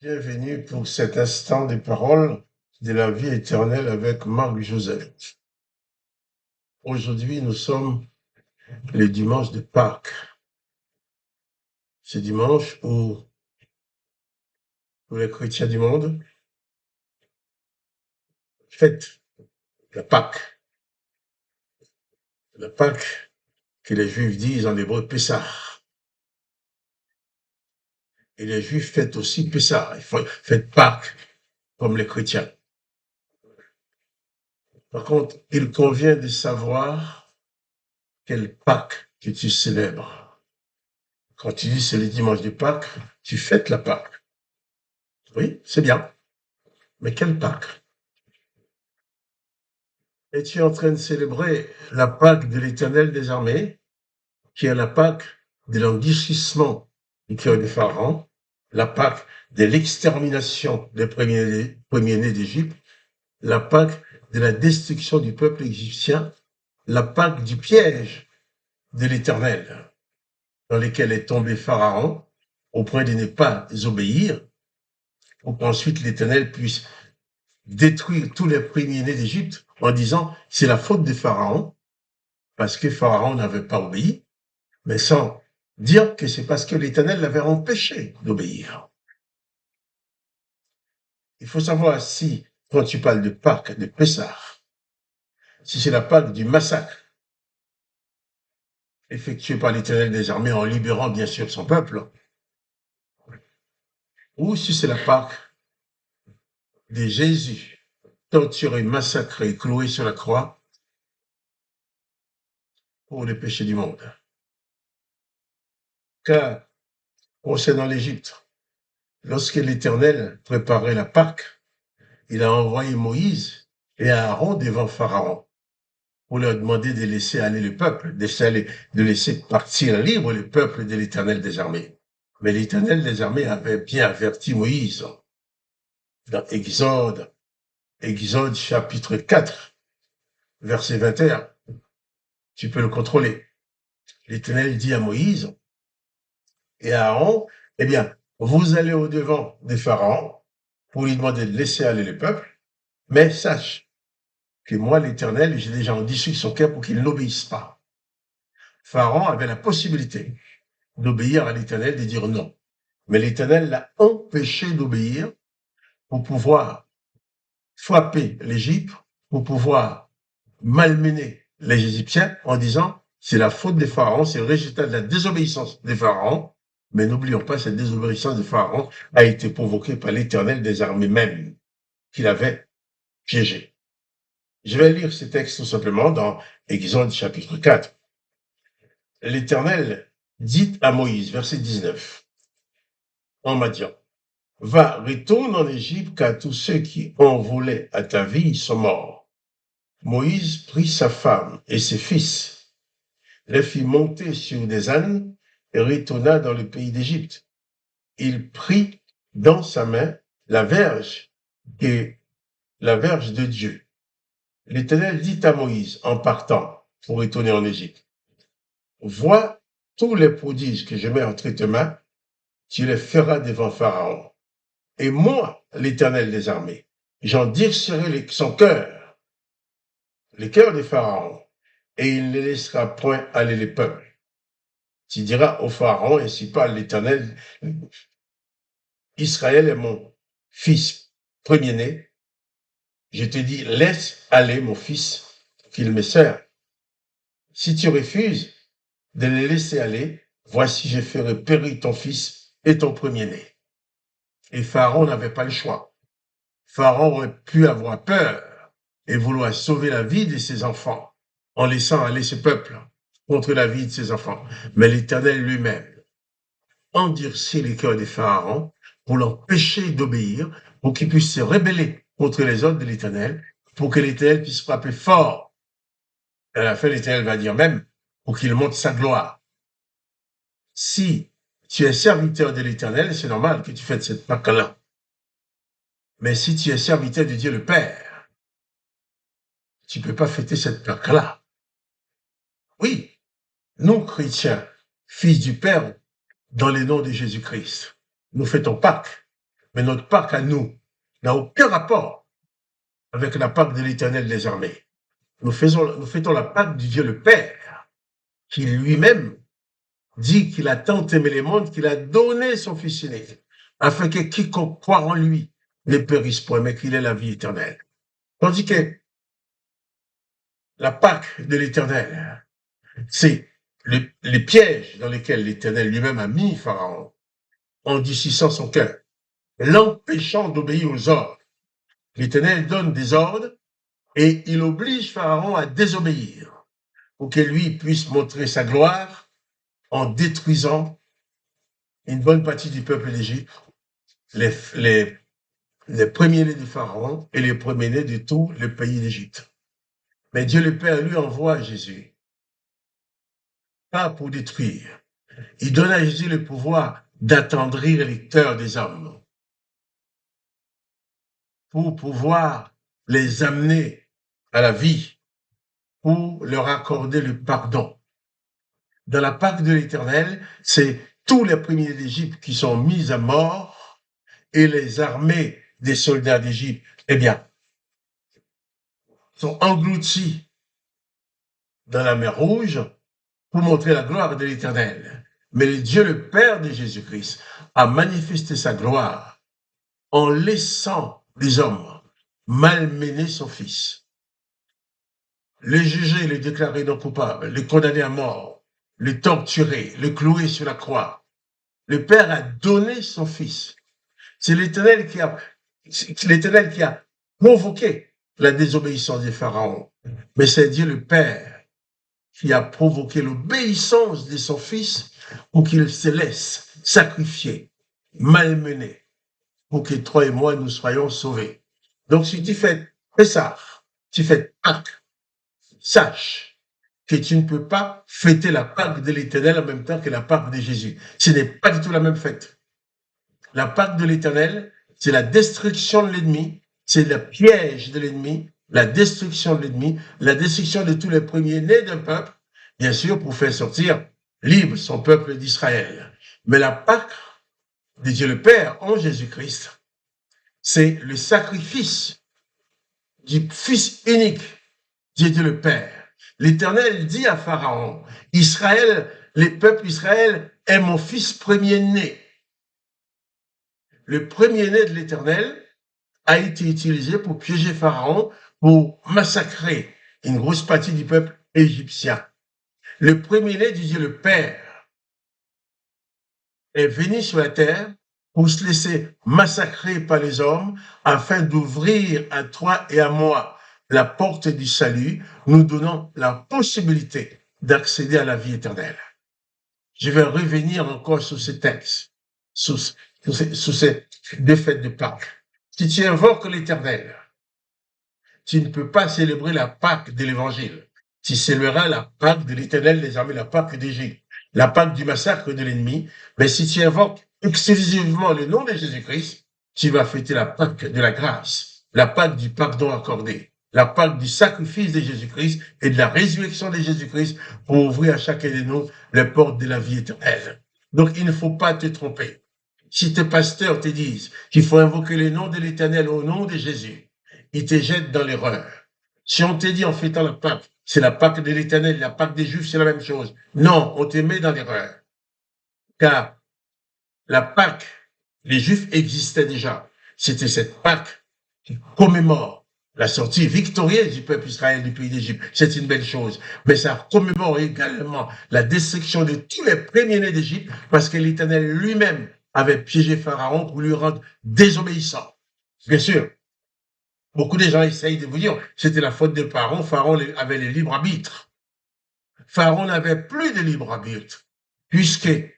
Bienvenue pour cet instant des paroles de la vie éternelle avec Marc Joseph. Aujourd'hui, nous sommes le dimanche de Pâques. C'est dimanche où tous les chrétiens du monde fêtent la Pâques. La Pâques que les Juifs disent en hébreu Pessah. Et les Juifs fêtent aussi Pessah, ils fêtent Pâques comme les chrétiens. Par contre, il convient de savoir quelle Pâques que tu célèbres. Quand tu dis c'est le dimanche de Pâques, tu fêtes la Pâques. Oui, c'est bien. Mais quelle Pâques? Es-tu en train de célébrer la Pâque de l'Éternel des armées, qui est la Pâque de l'enrichissement du cœur des pharaons, la Pâque de l'extermination des premiers-nés d'Égypte, la Pâque de la destruction du peuple égyptien, la Pâque du piège de l'Éternel, dans lequel est tombé Pharaon, au point de ne pas obéir, pour qu'ensuite l'Éternel puisse détruire tous les premiers-nés d'Égypte en disant c'est la faute de Pharaon, parce que Pharaon n'avait pas obéi, mais sans dire que c'est parce que l'Éternel l'avait empêché d'obéir. Il faut savoir si, quand tu parles de Pâques, de Pessah, si c'est la Pâque du massacre effectué par l'Éternel des armées en libérant bien sûr son peuple, ou si c'est la Pâque de Jésus, torturé, massacré, cloué sur la croix pour les péchés du monde. Car, concernant l'Égypte, lorsque l'Éternel préparait la Pâque, il a envoyé Moïse et Aaron devant Pharaon pour leur demander de laisser aller le peuple, de laisser partir libre le peuple de l'Éternel des armées. Mais l'Éternel des armées avait bien averti Moïse dans Exode chapitre 4, verset 21. Tu peux le contrôler. L'Éternel dit à Moïse et à Aaron, eh bien, vous allez au-devant des pharaons pour lui demander de laisser aller le peuple, mais sache que moi, l'Éternel, j'ai déjà endurci son cœur pour qu'il n'obéisse pas. Pharaon avait la possibilité d'obéir à l'Éternel, de dire non. Mais l'Éternel l'a empêché d'obéir pour pouvoir frapper l'Égypte, pour pouvoir malmener les Égyptiens en disant c'est la faute des pharaons, c'est le résultat de la désobéissance des pharaons. Mais n'oublions pas, cette désobéissance des pharaons a été provoquée par l'Éternel des armées même, qu'il avait piégé. Je vais lire ce texte tout simplement dans Exode chapitre 4. L'Éternel dit à Moïse, verset 19, en Madian, va, retourne en Égypte, car tous ceux qui en voulaient à ta vie sont morts. Moïse prit sa femme et ses fils, les fit monter sur des ânes et retourna dans le pays d'Égypte. Il prit dans sa main la verge de Dieu. L'Éternel dit à Moïse en partant pour retourner en Égypte, vois tous les prodiges que je mets entre tes mains, tu les feras devant Pharaon. Et moi, l'Éternel des armées, j'endurcirai son cœur, le cœur de Pharaon, et il ne laissera point aller les peuples. Tu diras au Pharaon, ainsi parle l'Éternel, Israël est mon fils premier-né. Je te dis, laisse aller mon fils, qu'il me sert. Si tu refuses de le laisser aller, voici, je ferai périr ton fils et ton premier-né. Et Pharaon n'avait pas le choix. Pharaon aurait pu avoir peur et vouloir sauver la vie de ses enfants en laissant aller ce peuple contre la vie de ses enfants. Mais l'Éternel lui-même endurcit les cœurs des pharaons pour l'empêcher d'obéir, pour qu'il puisse se rebeller contre les ordres de l'Éternel, pour que l'Éternel puisse frapper fort. Et à la fin, l'Éternel va dire même pour qu'il montre sa gloire. Si tu es serviteur de l'Éternel, c'est normal que tu fasses cette Pâque-là. Mais si tu es serviteur de Dieu le Père, tu ne peux pas fêter cette Pâque-là. Oui, nous, chrétiens, fils du Père, dans le nom de Jésus-Christ, nous fêtons Pâques. Mais notre Pâques à nous n'a aucun rapport avec la Pâque de l'Éternel des armées. Nous fêtons la Pâque du Dieu le Père, qui lui-même dit qu'il a tant aimé les mondes qu'il a donné son Fils unique, afin que quiconque croit en lui ne périsse point, mais qu'il ait la vie éternelle. Tandis que la Pâque de l'Éternel, c'est les pièges dans lesquels l'Éternel lui-même a mis Pharaon, endurcissant son cœur, l'empêchant d'obéir aux ordres. L'Éternel donne des ordres et il oblige Pharaon à désobéir pour que lui puisse montrer sa gloire en détruisant une bonne partie du peuple d'Égypte, les premiers-nés de Pharaon et les premiers-nés de tout le pays d'Égypte. Mais Dieu le Père lui envoie Jésus, pas pour détruire. Il donne à Jésus le pouvoir d'attendrir les cœurs des hommes pour pouvoir les amener à la vie, pour leur accorder le pardon. Dans la Pâque de l'Éternel, c'est tous les premiers d'Égypte qui sont mis à mort et les armées des soldats d'Égypte, eh bien, sont engloutis dans la mer Rouge pour montrer la gloire de l'Éternel. Mais Dieu, le Père de Jésus-Christ, a manifesté sa gloire en laissant les hommes malmener son Fils, le juger, le déclarer non coupable, le condamner à mort, le torturer, le clouer sur la croix. Le Père a donné son Fils. C'est l'Éternel qui a provoqué la désobéissance des pharaons. Mais c'est Dieu le Père qui a provoqué l'obéissance de son Fils pour qu'il se laisse sacrifier, malmener, pour que toi et moi, nous soyons sauvés. Donc, si tu fais ça, tu fais Pâques, sache que tu ne peux pas fêter la Pâque de l'Éternel en même temps que la Pâque de Jésus. Ce n'est pas du tout la même fête. La Pâque de l'Éternel, c'est la destruction de l'ennemi, c'est le piège de l'ennemi, la destruction de l'ennemi, la destruction de tous les premiers-nés d'un peuple, bien sûr, pour faire sortir libre son peuple d'Israël. Mais la Pâque de Dieu le Père en Jésus-Christ, c'est le sacrifice du Fils unique de Dieu le Père. L'Éternel dit à Pharaon, Israël, les peuples d'Israël est mon fils premier-né. Le premier-né de l'Éternel a été utilisé pour piéger Pharaon, pour massacrer une grosse partie du peuple égyptien. Le premier-né du Dieu le Père est venu sur la terre pour se laisser massacrer par les hommes afin d'ouvrir à toi et à moi la porte du salut, nous donnant la possibilité d'accéder à la vie éternelle. Je vais revenir encore sur ces textes, sur ces deux fêtes de Pâques. Si tu invoques l'Éternel, tu ne peux pas célébrer la Pâque de l'Évangile. Tu célébreras la Pâque de l'Éternel des armées, la Pâque d'Égypte, la Pâque du massacre de l'ennemi. Mais si tu invoques exclusivement le nom de Jésus-Christ, tu vas fêter la Pâque de la grâce, la Pâque du pardon accordé, la Pâque du sacrifice de Jésus-Christ et de la résurrection de Jésus-Christ pour ouvrir à chacun de nous les portes de la vie éternelle. Donc, il ne faut pas te tromper. Si tes pasteurs te disent qu'il faut invoquer le nom de l'Éternel au nom de Jésus, ils te jettent dans l'erreur. Si on te dit en fêtant la Pâque, c'est la Pâque de l'Éternel, la Pâque des Juifs, c'est la même chose. Non, on te met dans l'erreur. Car la Pâque, les Juifs existaient déjà. C'était cette Pâque qui commémore la sortie victorieuse du peuple Israël du pays d'Égypte. C'est une belle chose. Mais ça commémore également la destruction de tous les premiers-nés d'Égypte parce que l'Éternel lui-même avait piégé Pharaon pour lui rendre désobéissant. Bien sûr, beaucoup de gens essayent de vous dire que c'était la faute de Pharaon. Pharaon avait le libre arbitre. Pharaon n'avait plus de libre arbitre puisqu'il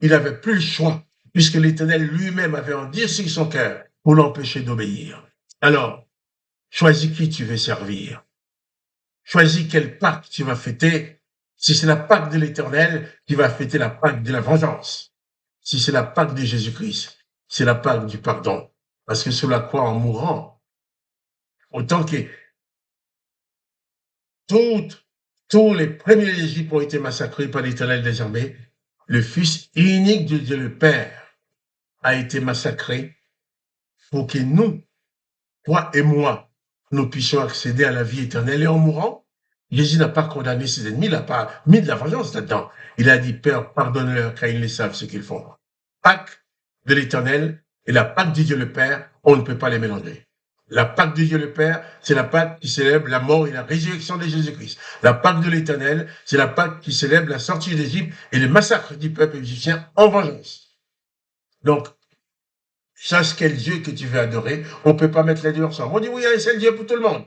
n'avait plus le choix, puisque l'Éternel lui-même avait endurci son cœur pour l'empêcher d'obéir. Alors, choisis qui tu veux servir. Choisis quelle Pâque tu vas fêter. Si c'est la Pâque de l'Éternel, tu vas fêter la Pâque de la vengeance. Si c'est la Pâque de Jésus-Christ, c'est la Pâque du pardon. Parce que sur la croix, en mourant, autant que tous les premiers d'Égypte ont été massacrés par l'Éternel des armées, le Fils unique de Dieu le Père a été massacré pour que nous, toi et moi, nous puissions accéder à la vie éternelle. Et en mourant, Jésus n'a pas condamné ses ennemis, il n'a pas mis de la vengeance là-dedans. Il a dit, Père, pardonne-leur car ils ne savent ce qu'ils font. Pâques de l'Éternel et la Pâque de Dieu le Père, on ne peut pas les mélanger. La Pâque de Dieu le Père, c'est la Pâque qui célèbre la mort et la résurrection de Jésus-Christ. La Pâque de l'Éternel, c'est la Pâque qui célèbre la sortie d'Égypte et le massacre du peuple égyptien en vengeance. Donc, sache quel Dieu que tu veux adorer. On ne peut pas mettre les deux ensemble. On dit oui, il y a un seul Dieu pour tout le monde.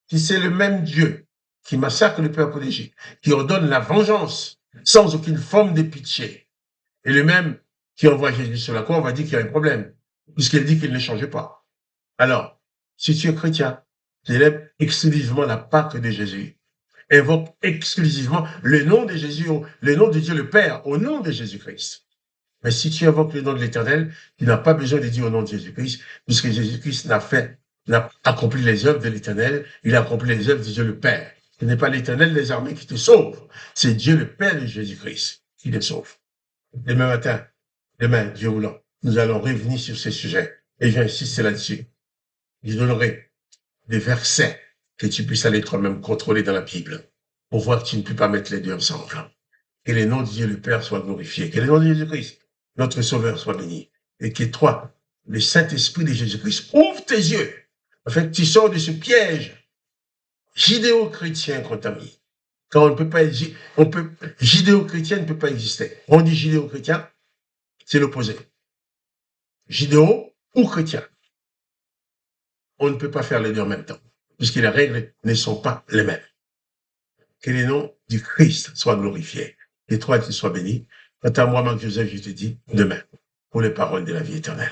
Si c'est le même Dieu qui massacre le peuple d'Égypte, qui ordonne la vengeance sans aucune forme de pitié, et le même qui envoie Jésus sur la croix, on va dire qu'il y a un problème, puisqu'il dit qu'il ne change pas. Alors, si tu es chrétien, célèbre exclusivement la Pâque de Jésus. Invoque exclusivement le nom de Jésus, le nom de Dieu le Père, au nom de Jésus-Christ. Mais si tu invoques le nom de l'Éternel, tu n'as pas besoin de dire au nom de Jésus-Christ, puisque Jésus-Christ n'a accompli les œuvres de l'Éternel, il a accompli les œuvres de Dieu le Père. Ce n'est pas l'Éternel des armées qui te sauve, c'est Dieu le Père de Jésus-Christ qui te sauve. Demain, Dieu voulant, nous allons revenir sur ces sujets. Et j'insiste là-dessus. Je donnerai des versets que tu puisses aller toi-même contrôler dans la Bible pour voir que tu ne peux pas mettre les deux ensemble. Que le nom de Dieu le Père soit glorifié. Que le nom de Jésus-Christ, notre Sauveur, soit béni. Et que toi, le Saint-Esprit de Jésus-Christ, ouvre tes yeux afin que tu sors de ce piège judéo-chrétien qu'on t'a mis. Quand on ne peut pas, judéo-chrétien ne peut pas exister. On dit judéo-chrétien, c'est l'opposé. Judéo ou chrétien. On ne peut pas faire les deux en même temps, puisque les règles ne sont pas les mêmes. Que le nom du Christ soit glorifié. Et toi, tu sois béni. Quant à moi, Marc Joseph, je te dis demain pour les paroles de la vie éternelle.